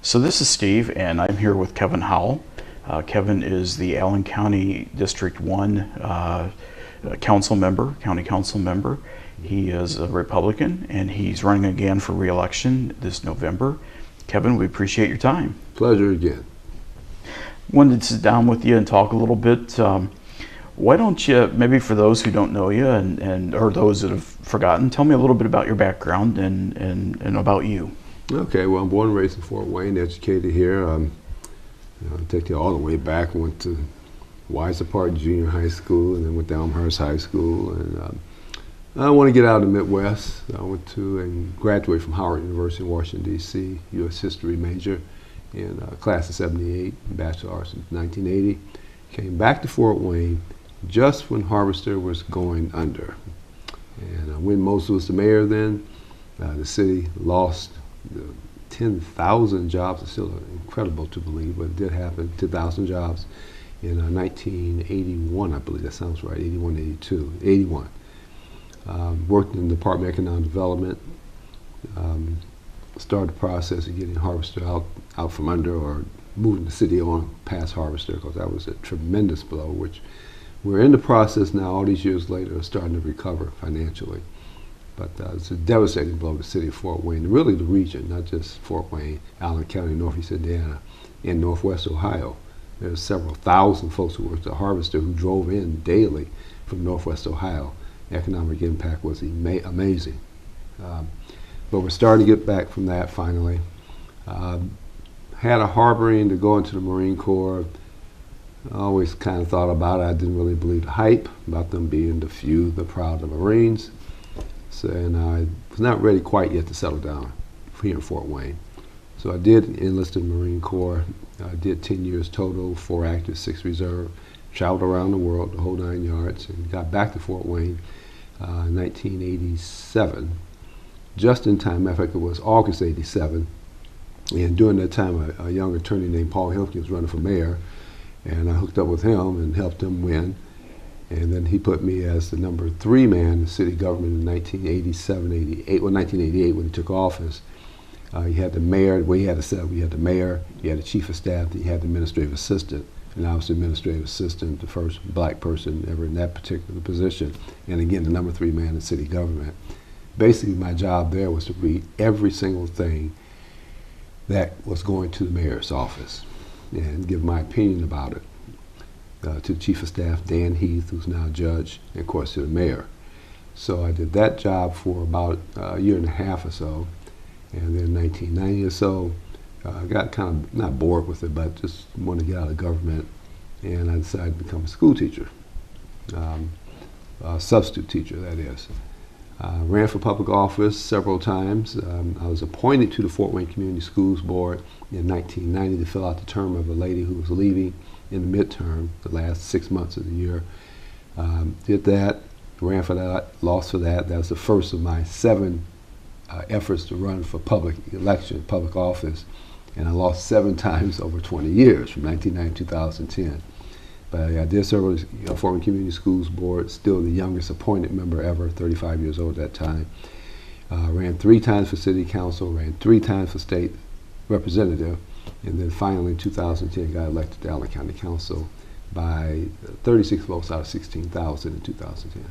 So this is Steve, and I'm here with Kevin Howell. Kevin is the Allen County District 1 county council member. He is a Republican, and he's running again for re-election this November. Kevin, we appreciate your time. Pleasure again. Wanted to sit down with you and talk a little bit. Why don't you, maybe for those who don't know you or those that have forgotten, tell me a little bit about your background and about you. Okay, well, I'm born and raised in Fort Wayne, educated here. I'll take you all the way back. Went to Weiser Park Junior High School and then went to Elmhurst High School. And I want to get out of the Midwest. I went to and graduated from Howard University in Washington, D.C., U.S. History major in class of 78, Bachelor of Arts in 1980. Came back to Fort Wayne just when Harvester was going under. And when Moses was the mayor then, the city lost 10,000 jobs. It's still incredible to believe, but it did happen. 10,000 jobs in 1981, I believe that sounds right, 81, 82, 81. Worked in the Department of Economic Development, started the process of getting Harvester out from under, or moving the city on past Harvester, because that was a tremendous blow, which we're in the process now, all these years later, of starting to recover financially. But it's a devastating blow to the city of Fort Wayne, really the region, not just Fort Wayne, Allen County, Northeast Indiana, and Northwest Ohio. There's several thousand folks who worked at Harvester who drove in daily from Northwest Ohio. The economic impact was amazing. But we're starting to get back from that finally. Had a harboring to go into the Marine Corps. I always kind of thought about it. I didn't really believe the hype about them being the few, the proud of Marines. So, and I was not ready quite yet to settle down here in Fort Wayne. So I did enlist in the Marine Corps. I did 10 years total, 4 active, 6 reserve. Traveled around the world, the whole 9 yards, and got back to Fort Wayne in 1987. Just in time, matter of fact, it was August 87. And during that time, a young attorney named Paul Hilke was running for mayor, and I hooked up with him and helped him win. And then he put me as the number 3 man in the city government in 1987, 88, well, 1988 when he took office. He had the mayor, the way he had it set up, we had the mayor, he had the chief of staff, he had the administrative assistant. And I was the administrative assistant, the first black person ever in that particular position. And again, the number 3 man in city government. Basically, my job there was to read every single thing that was going to the mayor's office and give my opinion about it. To the chief of staff, Dan Heath, who's now a judge, and of course to the mayor. So I did that job for about a year and a half or so. And then in 1990 or so, I got kind of not bored with it, but just wanted to get out of government, and I decided to become a school teacher, a substitute teacher, that is. Ran for public office several times. I was appointed to the Fort Wayne Community Schools Board in 1990 to fill out the term of a lady who was leaving in the midterm, the last 6 months of the year. Did that, ran for that, lost for that. That was the first of my 7 efforts to run for public election, public office. And I lost 7 times over 20 years, from 1990 to 2010. But I did serve on the Fort Wayne Community Schools Board, still the youngest appointed member ever, 35 years old at that time. Ran 3 times for city council, ran 3 times for state representative, and then finally in 2010 got elected to Allen County Council by 36 votes out of 16,000 in 2010.